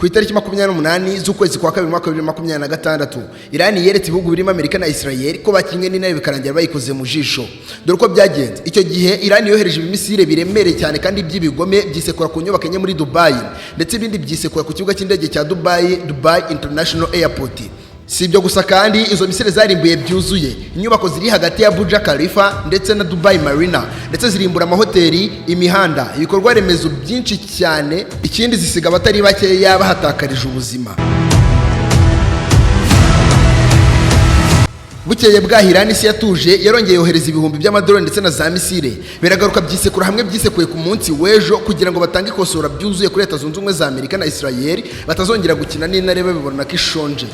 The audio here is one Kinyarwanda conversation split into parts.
Ku itariki 28 z'ukwezi kwa kabiri mwaka 2026 Iran yeretse ibihugu birimo Amerika na Israel ko bakinye n'intare bikarangira bayikoze mu jisho. Dore ko byagenze icyo gihe Iran yohereje ibimisire biremereye cyane kandi by'ibigome byisekura ku nyubako enye muri Dubai ndetse ibindi byisekura ku kibuga cy'indege cya Dubai International Airport. Si ibyo gusa kandi izo misile zarimbuye byuzuye inyubako ziri hagati ya Burj Khalifa ndetse na Dubai Marina ndetse zirimbura amahoteli, imihanda, ibikorwa remezo byinshi cyane, ikindi zisiga abatari bake yaba hatakarije ubuzima. Bukeye bwa Iran isi yatuje yarongeye yohereza ibihumbi by'amadolari ndetse na za misile biragaruka byisekura hamwe byisekuye ku munsi w'ejo kugira ngo batange ikosora byuzuye kuri Leta Zunze Ubumwe za Amerika na Israel batazongera gukina n'intare babibona ko ishonje.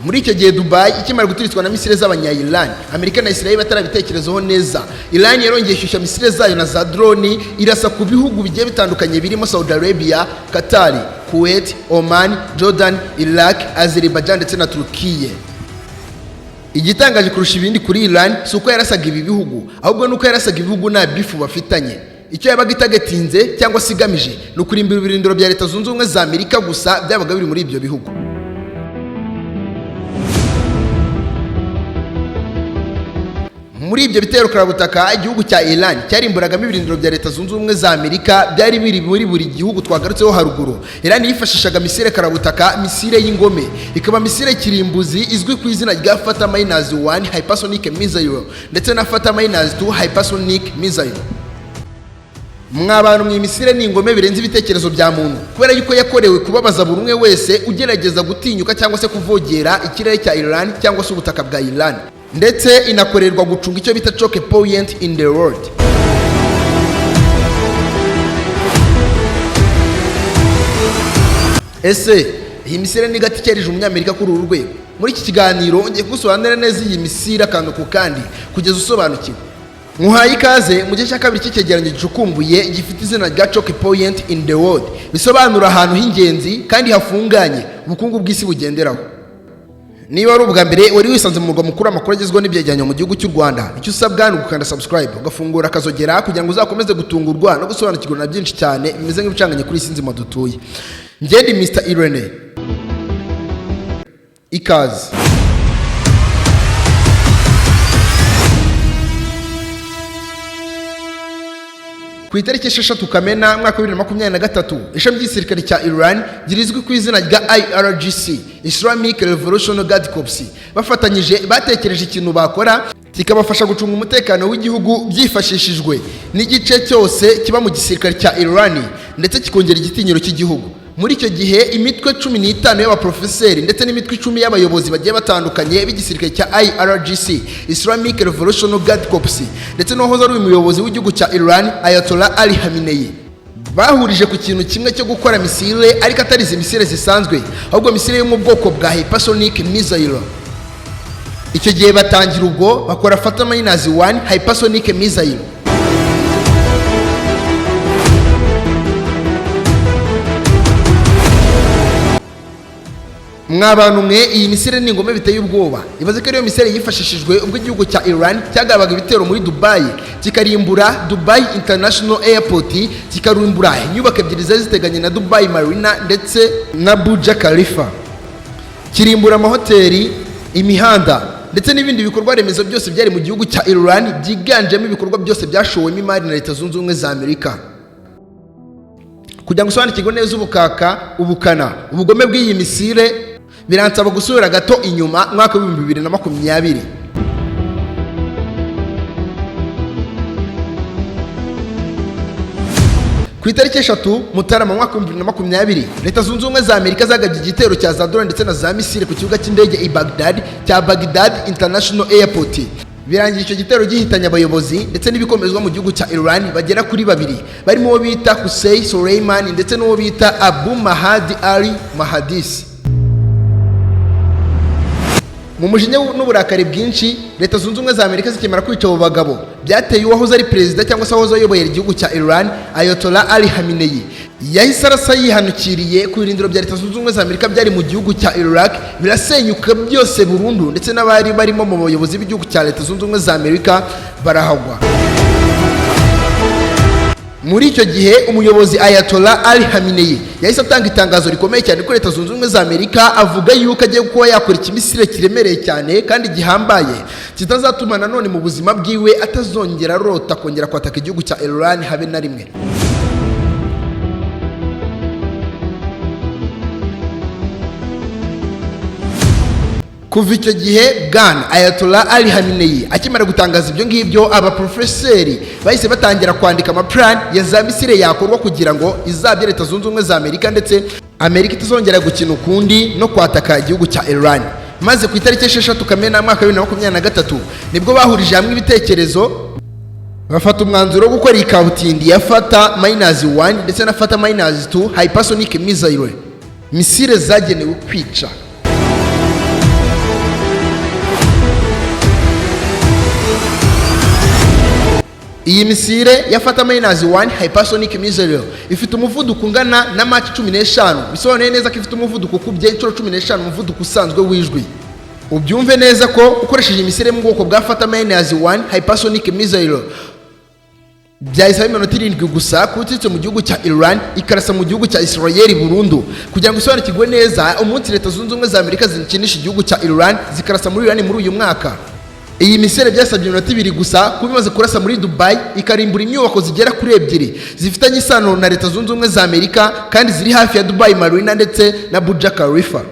Muri icyo gihe Dubai ikimara guturitswa na misile z'abanya-Iran, Amerika na Israel batarabitekerezaho neza. Iran yarongeye ishyushya misile zayo na za drone irasa ku bihugu bigiye bitandukanye birimo Saudi Arabia, Qatar, Kuwait, Oman, Jordan, Iraq, Azerbaijan ndetse na Turkiye. Igitangaje kurusha ibindi kuri Iran si uko yarasaga ibi bihugu, ahubwo nuko yarasaga ibihugu nta bifu bafitanye. Icyo yabaga itagetinze cyangwa sigamije no kurimbira ibirindiro bya Leta Zunze Ubumwe za Amerika gusa byabaga biri muri ibyo bihugu. Muri ibyo bitero karabutaka igihugu cya Iran cyarimburagamo ibirindiro bya Leta Zunze Ubumwe za Amerika byari biri muri buri gihugu twagarutseho haruguru. Iran yifashishaga misile karabutaka, misile y'ingome, ikaba misile kirimbuzi izwi ku izina rya Fatah-1 hypersonic missile ndetse na Fatah-2 hypersonic missile. Mwabantu mwimisile n'ingome birenze ibitekerezo bya muntu kubera yuko yakorewe kubabaza buri umwe wese ugerageza gutinyuka cyangwa se kuvogera ikirere cya Iran cyangwa se ubutaka bwa Iran, ndetse inakorerwa gucunga icyo bita choke point in the world. Ese iyi misile ni gati cyerije umunyamerika kuri uru rwego? Muri iki kiganiro ngiye kugusobanurira neza iyi misile akantu ku kandi kugeza usobanukiwe. Muhaye ikaze mu gice cya kabiri cy'icyegeranyo gicukumbuye gifite izina rya choke point in the world, bisobanura ahantu h'ingenzi kandi hafunganye ubukungu bw'isi bugenderaho. Niba ari ubwa mbere wari wisanze mu murwa mukuru amakuru agezweho n'ibyegeranyo mu gihugu cy'u Rwanda, icyo usabwa ni ugukanda subscribe ugafungura akazogera kugira ngo uzakomeze gutungurwa no gusobanukirwa na byinshi cyane bimeze nk'ibicanganye kuri isi nzima dutuye. Njye ndi Mr. Irene. Ikaze. Ku itariki 6 Kamena mwaka 2023 ishami ry'igisirikare cya Iran girizwe ku izina rya IRGC Islamic Revolutionary Guard Corps bafatanyije batekereje ikintu bakora kikabafasha gucunga umutekano w'igihugu byifashishijwe n'igice cyose kiba mu gisirikare cya Iran ndetse kikongera igitinyiro cy'igihugu. Muri icyo gihe imitwe 15 y'abaprofeseri ndetse n'imitwe 10 y'abayobozi bagiye batandukanye b'igisirikare cya IRGC Islamic Revolutionary Guard Corps ndetse n'uwahoze ari umuyobozi w'igihugu cya Iran Ayatollah Ali Khamenei bahurije ku kintu kimwe cyo gukora misile, ariko atari izi misile zisanzwe ahubwo misile yo mu bwoko bwa hypersonic missile. Icyo gihe batangira ubwo bakora Fatah-1 hypersonic missile. Mwabantu mwe iyi misile n'ingome biteye ubwoba. Ibaze ko ariyo misile yifashishijwe ubwo igihugu cya Iran cyagabaga ibitero muri Dubai kikarimbura Dubai International Airport, kikarimbura inyubako ebyiri zari ziteganye na Dubai Marina ndetse na Burj Khalifa, kirimbura amahoteli, imihanda ndetse n'ibindi bikorwa remezo byose byari mu gihugu cya Iran, byiganjemo ibikorwa byose byashowemo imari na Leta Zunze Ubumwe za Amerika. Kugira ngo usobanukirwe neza ubukana ubugome bw'iyi misile biransaba gusubira gato inyuma mwaka wa 2020. Ku itariki 3 Mutarama mwaka wa 2020 Leta Zunze Ubumwe za Amerika zagabye igitero cya za drone ndetse na za misile ku kibuga cy'indege cya Baghdad International Airport. Birangiye icyo gitero gihitanye abayobozi ndetse n'ibikomezwa mu gihugu cya Iran bagera kuri 2 barimo uwo bita Hussein Soleimani ndetse n'uwo bita Abu Mahdi Ali Mahadis. Mu mujinya n'uburakari bwinshi Leta Zunze Ubumwe za Amerika zikemera kwica abo bagabo byateye uwahoze ari perezida cyangwa se uwahoze ayoboye igihugu cya Iran Ayatollah Ali Khamenei yahise arasa yihanukiriye ku birindiro bya Leta Zunze Ubumwe za Amerika byari mu gihugu cya Iraq, birasenyuka byose burundu ndetse n'abari barimo mu bayobozi b'igihugu cya Leta Zunze Ubumwe za Amerika barahagwa. Muri icyo gihe umuyobozi Ayatollah Ali Khamenei yahise atanga itangazo rikomeye cyane ko Leta Zunze Ubumwe za Amerika, avuga yuko agiye kuba yakora ikimisire kiremereye cyane kandi gihambaye kitazatuma nanone mu buzima bwiwe atazongera arota kongera kwataka igihugu cya Iran habe na rimwe. Kuva icyo gihe Bwana Ayatollah Ali Khamenei akimara gutangaza ibyo ngibyo, abaprofeseri bahise batangira kwandika amaplan ya za misile yakorwa kugira ngo izabye Leta Zunze Ubumwe za Amerika, ndetse Amerika itazongera gukina ukundi no kwataka igihugu cya Iran. Maze ku itariki 6 Kamena mwaka 2023 nibwo bahurije hamwe ibitekerezo bafata umwanzuro wo gukora ikabutindi ya Fata -1 ndetse na Fata -2 hypersonic missile, misile zagenewe kwica. Iyi misile ya Fata -1 hypersonic missile ifite umuvuduko ungana na Mach 15, bisobanuye neza ko ifite umuvuduko ukubye inshuro 15 umuvuduko usanzwe w'ijwi. Ubyumve neza ko ukoresheje imisile mu bwoko bwa Fata -1 hypersonic missile byahise iminota 7 gusa kutitse mu gihugu cya Iran ikarasa mu gihugu cya Israel burundu. Kugira ngo isobanukirwe neza umunsi Leta Zunze Ubumwe za Amerika zikinisha igihugu cya Iran zikarasa muri Iran muri uyu mwaka, iyi misile byasabye iminota 2 gusa kuba imaze kurasa muri Dubai ikarimbura inyubako zigera kuri 2 zifitanye isano na Leta Zunze Ubumwe za Amerika kandi ziri hafi ya Dubai Marina ndetse na Burj Khalifa.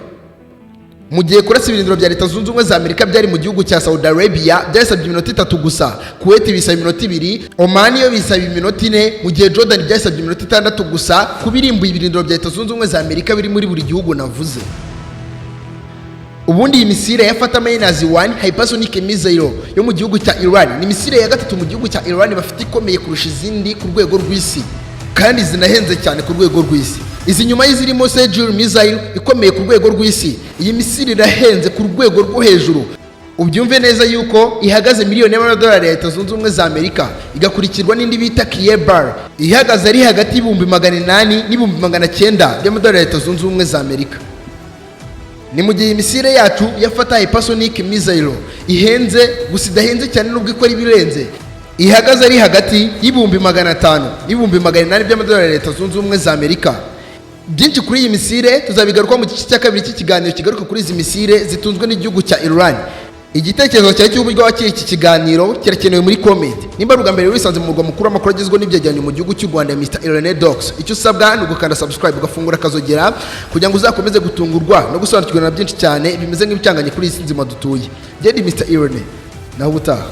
Mu gihe kurasa ibirindiro bya Leta Zunze Ubumwe za Amerika byari mu gihugu cya Saudi Arabia byasabye iminota 3 gusa, Kuwait bisaba iminota 2, Oman yo bisaba iminota 4, mu gihe Jordan byasabye iminota 6 gusa kubirimbuye ibirindiro bya Leta Zunze Ubumwe za Amerika biri muri buri gihugu navuze. Ubundi iyi misile ya Fata -1 hypersonic missile yo mu gihugu cya Iran ni misile ya gatatu mu gihugu cya Iran bafite ikomeye kurusha izindi ku rwego rw'isi, kandi zinahenze cyane ku rwego rw'isi. Izi nyuma y'izirimo Sejur missile ikomeye ku rwego rw'isi, iyi misile irahenze ku rwego rwo hejuru. Ubyumve neza yuko ihagaze miliyoni y'amadolari ya Leta Zunze Ubumwe za Amerika, igakurikirwa n'indi bita Kiebar ihagaze ari hagati $800 n'$900 by'amadolari ya Leta Zunze Ubumwe za Amerika. Ni mu gihe imisile yacu yafata hypersonic missile ihenze gusa idahenze cyane nubwo ikora ibirenze, ihagaze ari hagati $500 n'$800 by'amadolari ya Leta Zunze Ubumwe za Amerika. Byinshi kuri iyi misile tuzabigaruka mu gice cya kabiri cy'ikiganiro kigaruka kuri izi misile zitunzwe n'igihugu cya Iran. Igitekerezo cyawe cy'uburyo wakiriye iki kiganiro kirakenewe muri comment. Nimba ruga mbere wisanze mu murwa mukuru amakuru agezweho n'ibyegeranyo mu gihugu cy'u Rwanda Mr. Irene Docs, icyo usabwa ni ugukanda subscribe ugafungura akazogera kugira ngo uzakomeze gutungurwa no gusobanukirwa na byinshi cyane bimeze nk'ibicanganye kuri iyi nzima dutuye. Ndi Mr. Irene, naho ubutaha.